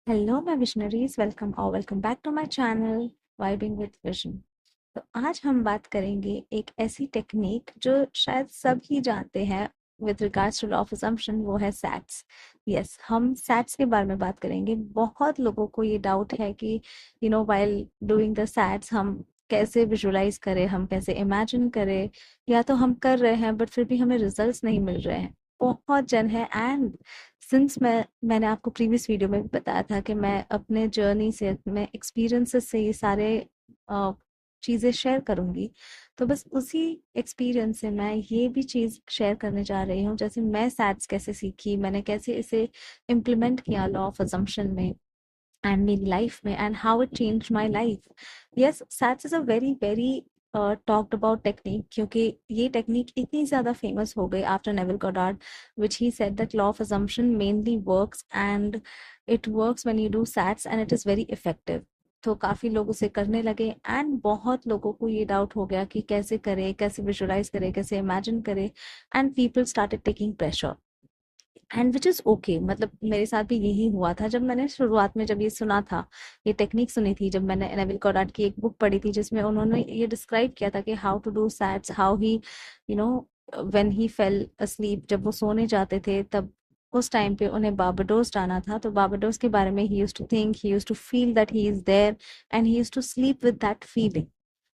Hello मैं visionaries welcome back to my channel vibing with vision. तो आज हम बात करेंगे एक ऐसी टेक्निक जो शायद सब ही जानते हैं with regards to law of assumption, वो है सैट्स। यस, हम सैट्स के बारे में बात करेंगे। बहुत लोगों को ये डाउट है कि व्हाइल डूइंग द सैट्स हम कैसे विजुलाइज करें, हम कैसे इमेजिन करें, या तो हम कर रहे हैं बट फिर भी हमें रिजल्ट्स नहीं मिल रहे हैं। बहुत जन है। एंड सिंस मैंने आपको प्रीवियस वीडियो में भी बताया था कि मैं अपने जर्नी से, अपने एक्सपीरियंसेस से ये सारे चीज़ें शेयर करूंगी। तो बस उसी एक्सपीरियंस से मैं ये भी चीज़ शेयर करने जा रही हूँ, जैसे मैं सैट्स कैसे सीखी, मैंने कैसे इसे इम्प्लीमेंट किया लॉ ऑफ assumption में एंड मेरी लाइफ में, and how it change my life. Yes, SATS is a very very talked about technique, क्योंकि ये टेक्निक इतनी ज़्यादा फेमस हो गई after Neville Goddard, which he said that law of assumption mainly works and it works when you do sats and it is very effective। तो काफी लोग उसे करने लगे एंड बहुत लोगों को ये डाउट हो गया कि कैसे करें, कैसे विजुलाइज करें, कैसे इमेजिन करें, and people started taking pressure and which is okay. मतलब मेरे साथ भी यही हुआ था जब मैंने शुरुआत में जब ये सुना था, ये टेक्निक सुनी थी, जब मैंने नेविल कॉडार्ड की एक बुक पढ़ी थी जिसमें उन्होंने ये डिस्क्राइब किया था कि how to do SATS, how he you know when he fell asleep, जब वो सोने जाते थे तब उस टाइम पे उन्हें बारबाडोस जाना था। तो बारबाडोस के बारे में he used to think, he used to feel that he is there and he used to sleep with that feeling.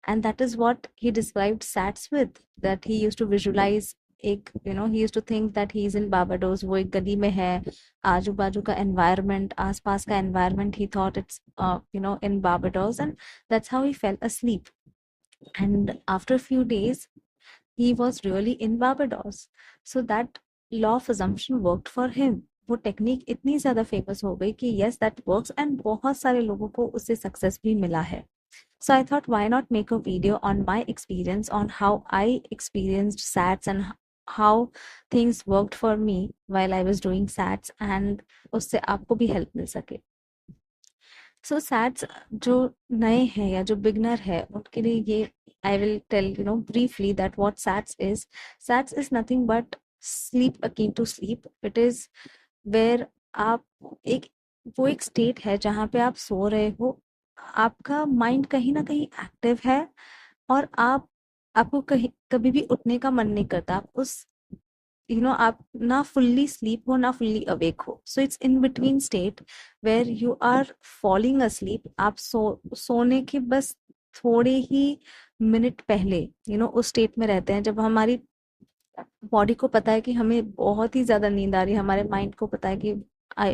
and that is what he described sats with, that he used to visualize एक he used to think that he is in Barbados, वो एक गली में है, आजू बाजू का environment, आसपास का environment, he thought it's in Barbados, and that's how he fell asleep. And after a few days he was really in Barbados. So that law of assumption worked for him. वो technique इतनी ज्यादा famous हो गई कि yes that works, and बहुत सारे लोगों को उससे सक्सेस भी मिला है। So I thought, why not make a video on my experience, on how I experienced SATs and how things worked for me while I was doing SATs, and उससे आपको भी हेल्प मिल सके। सो सैट्स जो नए हैं या जो बिगनर है उनके लिए ये I will tell briefly that what SATS is nothing but sleep akin to sleep. It is where आप एक वो एक स्टेट है जहाँ पे आप सो रहे हो, आपका माइंड कहीं ना कहीं एक्टिव है, और आपको कहीं कभी भी उठने का मन नहीं करता। आप उस आप ना फुल्ली स्लीप हो ना फुल्ली अवेक हो, so it's in between state where you are falling asleep. आप सोने के बस थोड़े ही मिनट पहले उस स्टेट में रहते हैं जब हमारी बॉडी को पता है कि हमें बहुत ही ज्यादा नींद आ रही है, हमारे माइंड को पता है कि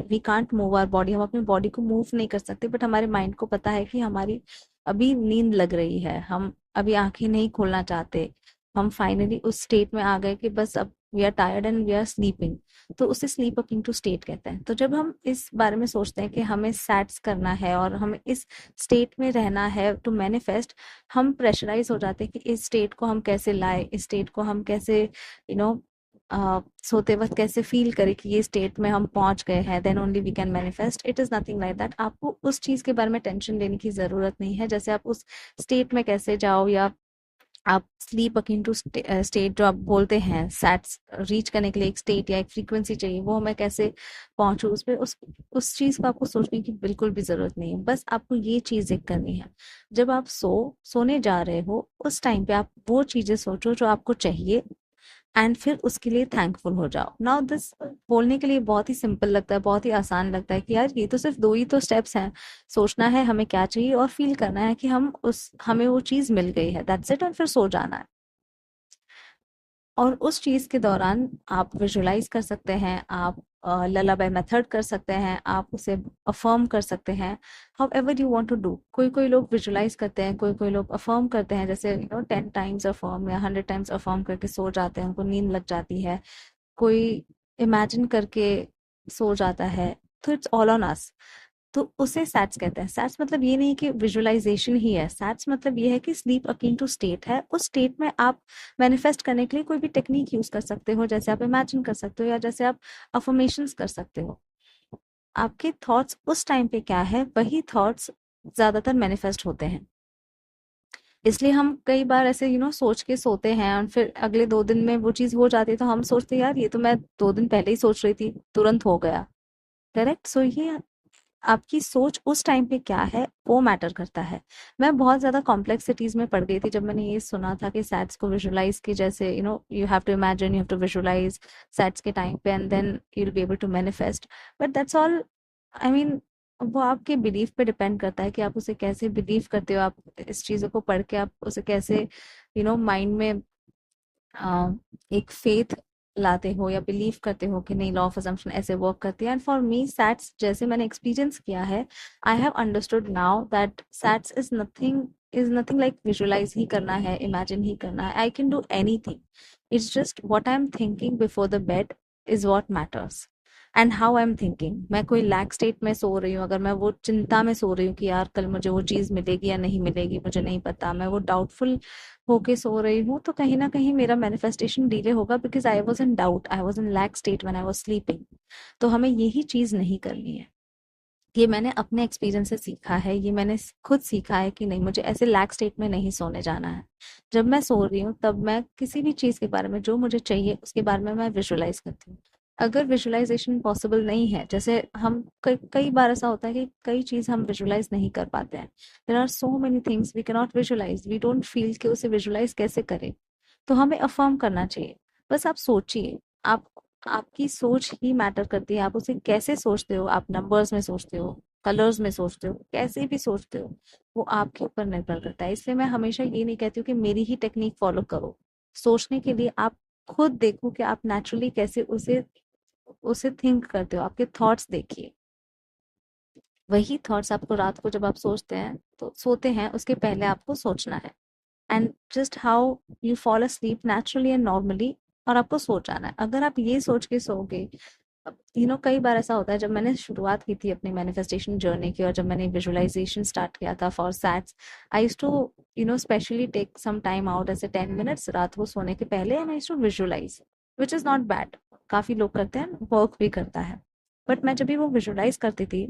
we can't move our body, हम अपनी बॉडी को मूव नहीं कर सकते, बट हमारे माइंड को पता है कि हमारी अभी नींद लग रही है, हम अभी आंखें नहीं खोलना चाहते। हम फाइनली उस स्टेट में आ गए कि बस अब we are tired and we are sleeping. तो उसे स्लीप अपिंग टू स्टेट कहते हैं। तो जब हम इस बारे में सोचते हैं कि हमें सैट्स करना है और हमें इस स्टेट में रहना है टू मैनिफेस्ट, हम प्रेशराइज हो जाते हैं कि इस स्टेट को हम कैसे लाए, इस स्टेट को हम कैसे यू नो सोते वक्त कैसे फील करें कि ये स्टेट में हम पहुंच गए हैं, then only we can manifest. It is nothing like that. आपको उस चीज के बारे में टेंशन लेने की जरूरत नहीं है, जैसे आप उस स्टेट में कैसे जाओ, या आप स्लीप अकिन टू स्टेट जो आप बोलते हैं, सैट्स रीच करने के लिए एक स्टेट या एक फ्रीक्वेंसी चाहिए, वो मैं कैसे पहुंचू, उस पे उस चीज को आपको सोचने की बिल्कुल भी जरूरत नहीं है। बस आपको ये चीजें करनी है। जब आप सोने जा रहे हो उस टाइम पे आप वो चीजें सोचो जो आपको चाहिए, एंड फिर उसके लिए थैंकफुल हो जाओ। नाउ दिस बोलने के लिए बहुत ही सिंपल लगता है, बहुत ही आसान लगता है कि यार ये तो सिर्फ दो ही तो स्टेप्स हैं, सोचना है हमें क्या चाहिए और फील करना है कि हमें वो चीज मिल गई है, दैट्स इट, और फिर सो जाना है। और उस चीज के दौरान आप विजुलाइज कर सकते हैं, आप ललाबाई मेथड कर सकते हैं, आप उसे अफर्म कर सकते हैं, however you want to do. कोई कोई लोग विजुलाइज करते हैं, कोई कोई लोग अफर्म करते हैं, जैसे 10 टाइम्स अफर्म या 100 टाइम्स अफर्म करके सो जाते हैं, उनको नींद लग जाती है। कोई इमेजिन करके सो जाता है। तो इट्स ऑल ऑन अस। तो उसे सैट्स कहते हैं। सैट्स मतलब ये नहीं कि विजुअलाइजेशन ही है, सैट्स मतलब ये है कि स्लीप अकीन टू स्टेट है। उस स्टेट में आप मैनिफेस्ट करने के लिए कोई भी टेक्निक यूज कर सकते हो, जैसे आप इमेजिन कर सकते हो या जैसे आप अफर्मेशंस कर सकते हो। आपके थॉट्स उस टाइम पे क्या है, वही थॉट्स ज्यादातर मैनिफेस्ट होते हैं। इसलिए हम कई बार ऐसे सोच के सोते हैं और फिर अगले 2 दिन में वो चीज हो जाती है, तो हम सोचते हैं यार ये तो मैं 2 दिन पहले ही सोच रही थी, तुरंत हो गया। करेक्ट। सो ये आपकी सोच उस टाइम पे क्या है वो मैटर करता है। मैं बहुत ज्यादा कॉम्प्लेक्सिटीज में पड़ गई थी जब मैंने ये सुना था कि सैट्स को विजुलाइज की, जैसे you have to imagine, you have to visualise SATS के टाइम पे and then you will be able to manifest. But that's all, I mean वो आपके बिलीफ पे डिपेंड करता है कि आप उसे कैसे बिलीव करते हो। आप इस चीजों को पढ़ के आप उसे कैसे माइंड में एक फेथ लाते हो या बिलीव करते हो कि नहीं, लॉ ऑफ अजम्पशन ऐसे वर्क करती है। एंड फॉर मी सैट्स जैसे मैंने एक्सपीरियंस किया है, I have understood now that SATS is nothing like visualize ही करना है, इमेजिन ही करना है। I can do anything. It's just what I am thinking before the bed is what matters, and how I am thinking. मैं कोई lack state में सो रही हूँ, अगर मैं वो चिंता में सो रही हूँ कि यार कल मुझे वो चीज मिलेगी या नहीं मिलेगी, मुझे नहीं पता, मैं वो डाउटफुल होके सो रही हूँ, तो कहीं ना कहीं मेरा मैनिफेस्टेशन डिले होगा, because I was in doubt, I was in lack state when I was sleeping. तो हमें यही चीज नहीं करनी है। ये मैंने अपने एक्सपीरियंस से सीखा है, ये मैंने खुद सीखा है कि नहीं, मुझे ऐसे लैक स्टेट में नहीं सोने जाना है। जब मैं सो रही हूँ तब मैं किसी भी चीज के बारे में जो मुझे चाहिए उसके बारे में मैं विजुअलाइज करती हूँ। अगर विजुअलाइजेशन पॉसिबल नहीं है, जैसे हम कई बार ऐसा होता है कि कई चीज हम विजुअलाइज नहीं कर पाते हैं। There are so many things we can not visualise, we don't feel कि उसे विजुअलाइज कैसे करें। तो हमें अफर्म करना चाहिए। बस आप सोचिए, आप आपकी सोच ही मैटर करती है। आप उसे कैसे सोचते हो, आप नंबर्स में सोचते हो, कलर्स में सोचते हो, कैसे भी सोचते हो, वो आपके ऊपर निर्भर करता है। इसलिए मैं हमेशा ये नहीं कहती हूँ कि मेरी ही टेक्निक फॉलो करो। सोचने के लिए आप खुद देखो कि आप नेचुरली कैसे उसे उसे थिंक करते हो। आपके थॉट्स देखिए, वही थॉट्स आपको रात को जब आप सोचते हैं तो सोते हैं उसके पहले आपको सोचना है। And just how you fall asleep naturally and normally, और आपको सो जाना है। अगर आप ये सोच के सोओगे, कई बार ऐसा होता है, जब मैंने शुरुआत की थी अपनी मैनिफेस्टेशन जर्नी की और जब मैंने विजुअलाइजेशन स्टार्ट किया था for SATS, I used to specially take some time out, ऐसे 10 मिनट्स रात को सोने के पहले, and I used to visualise, which is not bad. काफी लोग करते हैं, वर्क भी करता है। बट मैं जब भी वो विजुअलाइज करती थी,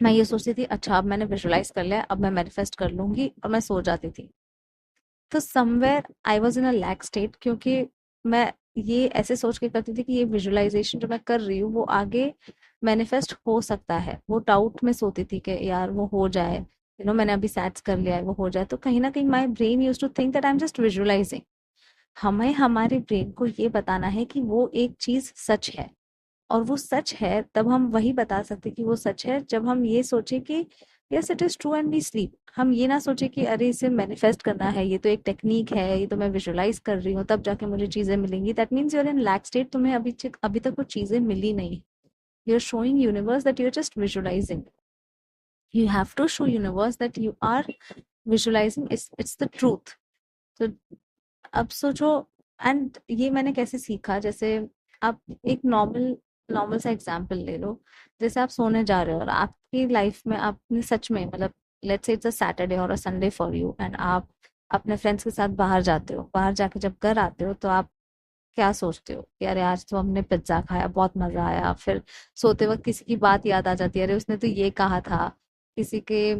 मैं ये सोचती थी अच्छा अब मैंने विजुअलाइज कर लिया, अब मैं मैनिफेस्ट कर लूंगी, और मैं सो जाती थी। तो somewhere I was in a lack state, क्योंकि मैं ये ऐसे सोच के करती थी कि ये विजुअलाइजेशन जो मैं कर रही हूँ वो आगे मैनिफेस्ट हो सकता है। वो डाउट में सोती थी कि यार वो हो जाए, मैंने अभी सैट्स कर लिया है, वो हो जाए। तो कहीं ना कहीं my brain use to think that I am just visualizing. हमें हमारे ब्रेन को ये बताना है कि वो एक चीज सच है, और वो सच है तब हम वही बता सकते कि वो सच है जब हम ये सोचे कि yes it is true and we sleep. हम ये ना सोचे कि अरे इसे मैनिफेस्ट करना है, ये तो एक टेक्निक है, ये तो मैं विजुअलाइज कर रही हूँ तब जाके मुझे चीजें मिलेंगी। That means you are in lack state, तुम्हें अभी तक वो चीजें मिली नहीं। You are showing universe that you are just visualizing. You have to show universe that you are visualizing, it's the truth. तो अब सोचो, एंड ये मैंने कैसे सीखा, जैसे आप एक नॉर्मल नॉर्मल सा एग्जांपल ले लो। जैसे आप सोने जा रहे हो और आपकी लाइफ में आपने सच में, मतलब let's say it's a Saturday और a Sunday for you, and आप अपने फ्रेंड्स के साथ बाहर जाते हो। बाहर जाके जब घर आते हो तो आप क्या सोचते हो कि अरे आज तो हमने पिज्जा खाया, बहुत मजा आया। फिर सोते वक्त किसी की बात याद आ जाती है, अरे उसने तो ये कहा था। किसी के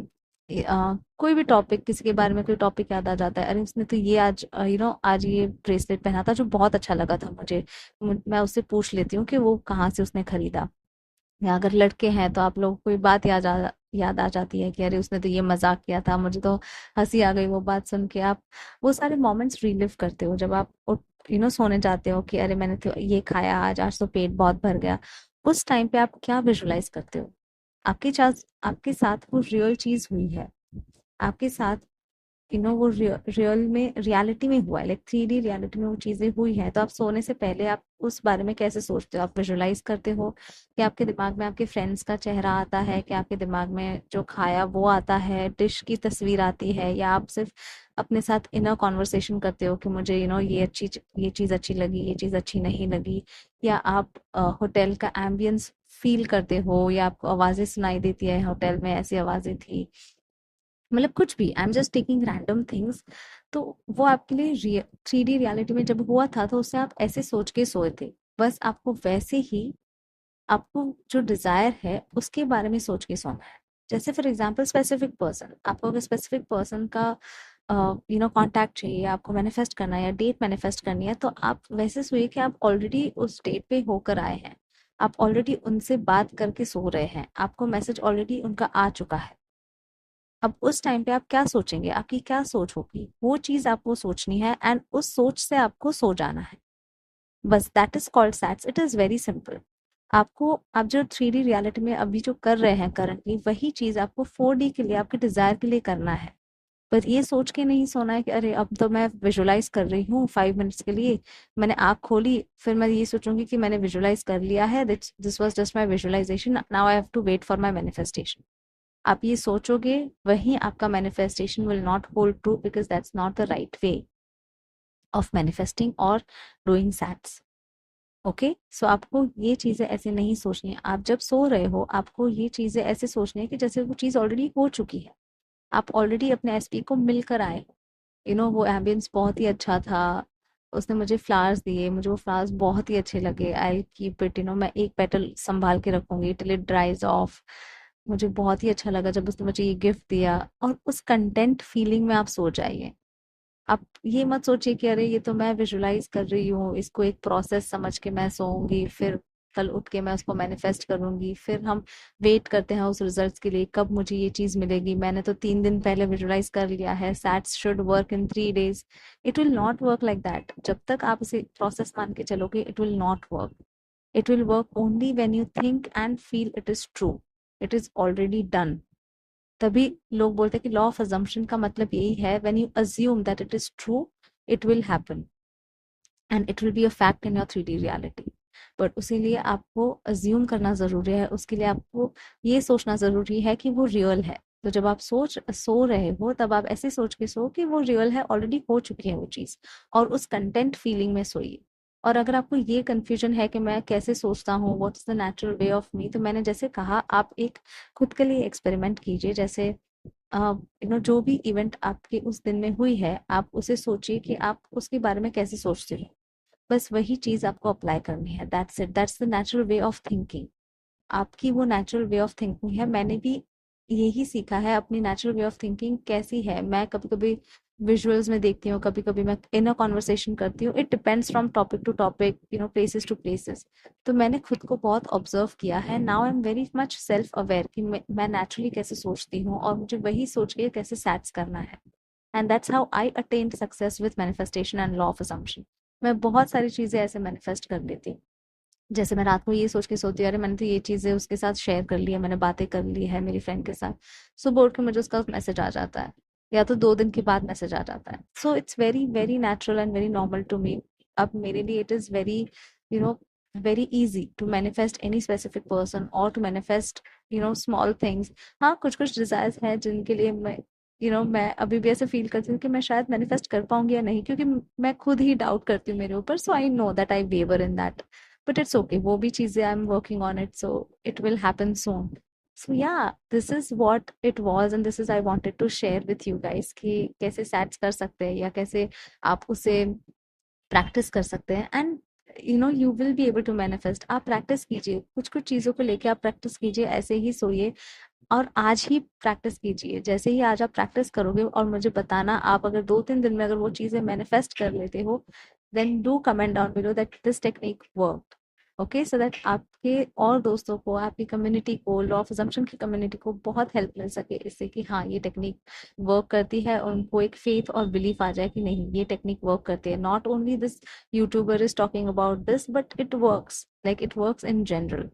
कोई भी टॉपिक, किसी के बारे में कोई टॉपिक याद आ जाता है, अरे उसने तो ये आज आज ये ब्रेसलेट पहना था जो बहुत अच्छा लगा था मुझे। मैं उससे पूछ लेती हूँ कि वो कहाँ से उसने खरीदा। या अगर लड़के हैं तो आप लोगों को कोई बात याद आ जाती है कि अरे उसने तो ये मजाक किया था, मुझे तो हंसी आ गई वो बात सुन के। आप वो सारे मोमेंट्स रिलिव करते हो जब आप सोने जाते हो कि अरे मैंने तो ये खाया आज, आज तो पेट बहुत भर गया। उस टाइम पे आप क्या विजुलाइज करते हो? आपके साथ वो रियल चीज हुई है, आपके साथ वो रियल में रियलिटी में हुआ है, लाइक 3D रियलिटी में वो चीजें हुई हैं। तो आप सोने से पहले आप उस बारे में कैसे सोचते हो? आप विजुलाइज करते हो कि आपके दिमाग में आपके फ्रेंड्स का चेहरा आता है, कि आपके दिमाग में जो खाया वो आता है, डिश की तस्वीर आती है, या आप सिर्फ अपने साथ इनर कॉन्वर्सेशन करते हो कि मुझे ये चीज अच्छी लगी, ये चीज अच्छी नहीं लगी। या आप होटल का एम्बियंस फील करते हो, या आपको आवाजें सुनाई देती है, होटल में ऐसी आवाजें थी, मतलब कुछ भी, आई am just taking random things. तो वो आपके लिए 3D रियलिटी में जब हुआ था तो उससे आप ऐसे सोच के सोए थे। बस आपको वैसे ही, आपको जो डिजायर है उसके बारे में सोच के सोना है। जैसे फॉर एग्जाम्पल स्पेसिफिक पर्सन, आपको अगर स्पेसिफिक पर्सन का कांटेक्ट चाहिए, आपको मैनिफेस्ट करना है या डेट मैनिफेस्ट करनी है, तो आप वैसे सोइए कि आप ऑलरेडी उस डेट पे होकर आए हैं। आप ऑलरेडी उनसे बात करके सो रहे हैं, आपको मैसेज ऑलरेडी उनका आ चुका है। अब उस टाइम पे आप क्या सोचेंगे, आपकी क्या सोच होगी, वो चीज आपको सोचनी है एंड उस सोच से आपको सो जाना है। बस that is called SATS, it is very simple. आपको आप जो 3D रियलिटी में अभी जो कर रहे हैं करंटली, वही चीज आपको 4D के लिए, आपके डिजायर के लिए करना है। पर ये सोच के नहीं सोना है कि अरे अब तो मैं विजुलाइज कर रही हूँ 5 मिनट्स के लिए, मैंने आँख खोली, फिर मैं ये सोचूंगी कि मैंने विजुलाइज कर लिया है, this was just my visualization, now I have to wait for my manifestation. आप ये सोचोगे, वही आपका manifestation will not hold true, because that's not the right way of manifesting और डूइंग सैट्स। ओके, सो आपको ये चीजें ऐसे नहीं सोचनी है। आप जब सो रहे हो, आपको ये चीजें ऐसे सोचनी है कि जैसे वो चीज ऑलरेडी हो चुकी है, आप ऑलरेडी अपने एसपी को मिलकर आए हो। वो एम्बियंस बहुत ही अच्छा था, उसने मुझे फ्लावर्स दिए, मुझे वो फ्लावर्स बहुत ही अच्छे लगे, आई कीप इट, मैं एक पेटल संभाल के रखूंगी टिल इट ड्राइज ऑफ। मुझे बहुत ही अच्छा लगा जब उसने मुझे ये गिफ्ट दिया, और उस कंटेंट फीलिंग में आप सो जाइए। आप ये मत सोचिए कि अरे ये तो मैं विजुलाइज कर रही हूँ, इसको एक प्रोसेस समझ के मैं सोऊंगी, फिर कल उठ के मैं उसको मैनिफेस्ट करूंगी, फिर हम वेट करते हैं उस रिजल्ट्स के लिए, कब मुझे ये चीज मिलेगी, मैंने तो 3 दिन पहले विजुलाइज कर लिया है, SATS should work in 3 days। It will not work like that. जब तक आप इसे प्रोसेस मान के चलोगे, it will not work. It will work only when you think and feel it is true, it is already done. तभी लोग बोलते हैं कि लॉ ऑफ अजम्पशन का मतलब यही है, when you assume that it is true, it will happen and it will be a fact in your 3D reality. But उसी लिए आपको अज्यूम करना जरूरी है, उसके लिए आपको ये सोचना जरूरी है कि वो रियल है। तो जब आप सो रहे हो, तब आप ऐसे सोच के सो कि वो रियल है, ऑलरेडी हो चुकी है वो चीज, और उस कंटेंट फीलिंग में सोइए। और अगर आपको ये कंफ्यूजन है कि मैं कैसे सोचता हूँ, what is the natural way of me, तो मैंने जैसे कहा, आप एक खुद के लिए एक्सपेरिमेंट कीजिए। जैसे जो भी इवेंट आपके उस दिन में हुई है, आप उसे सोचिए कि आप उसके बारे में कैसे सोचते हो। बस वही चीज आपको अप्लाई करनी है, that's it, that's the natural way of thinking. आपकी वो नेचुरल वे ऑफ थिंकिंग है। मैंने भी यही सीखा है, अपनी नेचुरल वे ऑफ थिंकिंग कैसी है। मैं कभी कभी विजुअल्स में देखती हूँ, कभी कभी मैं इनर कॉन्वर्सेशन करती हूँ, it depends from topic to topic, places to places. तो मैंने खुद को बहुत ऑब्जर्व किया है, now I am very much self aware कि मैं नेचुरली कैसे सोचती हूँ, और मुझे वही सोच के कैसे सैट्स करना है। And that's how I attend success with manifestation and law of assumption. मैं बहुत सारी चीजें ऐसे मैनिफेस्ट कर लेती हूँ। जैसे मैं रात को ये सोच के सोती हूँ, अरे मैंने तो ये चीजें उसके साथ शेयर कर ली है, मैंने बातें कर ली है मेरी फ्रेंड के साथ, सुबह उठ के मुझे उसका मैसेज आ जाता है, या तो 2 दिन के बाद मैसेज आ जाता है। So it's very very natural and very normal to me. अब मेरे लिए it is very, you know very easy to manifest any specific person और टू मैनिफेस्ट स्मॉल थिंग्स। हाँ, कुछ कुछ डिजायर्स हैं जिनके लिए मैं अभी भी ऐसे फील करती हूँ कि मैं शायद मैनिफेस्ट कर पाऊंगी या नहीं, क्योंकि मैं खुद ही डाउट करती हूँ मेरे ऊपर। So I know that I waver in that, but it's okay, वो भी चीजें I am working on it, so it will happen soon. So yeah, this is what it was and this is I wanted to share with you guys कि कैसे sets कर सकते हैं, या कैसे आप उसे प्रैक्टिस कर सकते हैं। And you will be able to manifest. आप प्रैक्टिस कीजिए, कुछ कुछ चीजों को लेके आप प्रैक्टिस कीजिए, ऐसे ही सोइए और आज ही प्रैक्टिस कीजिए। जैसे ही आज आप प्रैक्टिस करोगे और मुझे बताना, आप अगर 2-3 दिन में अगर वो चीजें मैनिफेस्ट कर लेते हो, then do comment down below that this technique work. Okay, so that आपके और दोस्तों को, आपकी कम्युनिटी को, लॉ ऑफ अजम्पशन की कम्युनिटी को बहुत हेल्प मिल सके इससे, कि हाँ ये टेक्निक वर्क करती है, और उनको एक फेथ और बिलीफ आ जाए कि नहीं ये टेक्निक वर्क करती है। Not only this YouTuber is talking about this, but it works, like it works in general.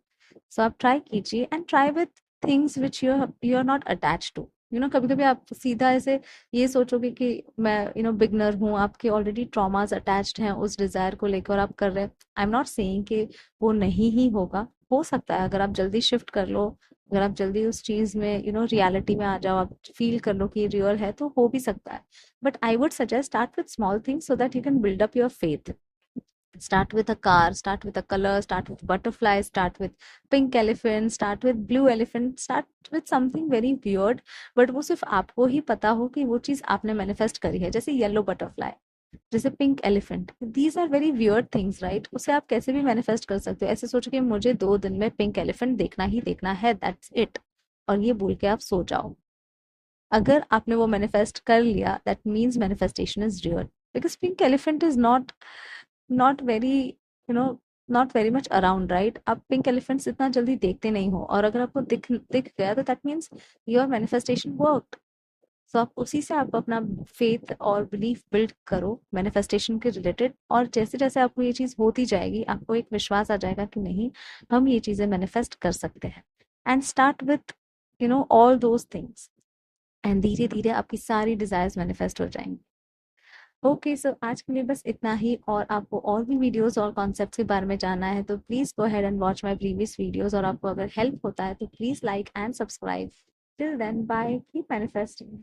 So आप ट्राई कीजिए and try with things which you are not attach to. कभी कभी आप सीधा ऐसे ये सोचोगे कि मैं बिगनर हूँ, आपके ऑलरेडी ट्रॉमास अटैच्ड हैं उस डिजायर को लेकर आप कर रहे हैं। आई एम नॉट सेइंग कि वो नहीं ही होगा, हो सकता है अगर आप जल्दी शिफ्ट कर लो, अगर आप जल्दी उस चीज में रियलिटी में आ जाओ, आप फील कर लो कि रियल है, तो हो भी सकता है। But I would suggest start with small things so that you can build up your faith. Start with a car, start with a color, start with butterflies, start with pink elephant, start with blue elephant, start with something very weird, but वो सिर्फ आपको ही पता हो कि वो चीज आपने manifest करी है। जैसे येलो बटरफ्लाई, जैसे pink elephant, these are very weird things, right? उसे आप कैसे भी मैनिफेस्ट कर सकते हो। ऐसे सोचो कि मुझे 2 दिन में पिंक एलिफेंट देखना ही देखना है, दैट्स इट, और ये बोल के आप सो जाओ। अगर आपने वो मैनिफेस्ट कर लिया, that means manifestation is real, because pink elephant is not very, you know not very much around, right? आप पिंक एलिफेंट्स इतना जल्दी देखते नहीं हो, और अगर आपको दिख दिख गया तो that means your manifestation worked. So आप उसी से आप अपना फेथ और बिलीफ बिल्ड करो मैनिफेस्टेशन के रिलेटेड, और जैसे जैसे आपको ये चीज होती जाएगी आपको एक विश्वास आ जाएगा कि नहीं, हम ये चीजें मैनिफेस्ट कर सकते हैं। And start with all those things, and धीरे धीरे आपकी सारी डिजायर्स मैनिफेस्ट हो जाएंगी। ओके, सो आज के लिए बस इतना ही, और आपको और भी वीडियोस और कॉन्सेप्ट्स के बारे में जानना है तो please go ahead and watch my previous videos, और आपको अगर हेल्प होता है तो please like and subscribe. Till then, bye, keep manifesting.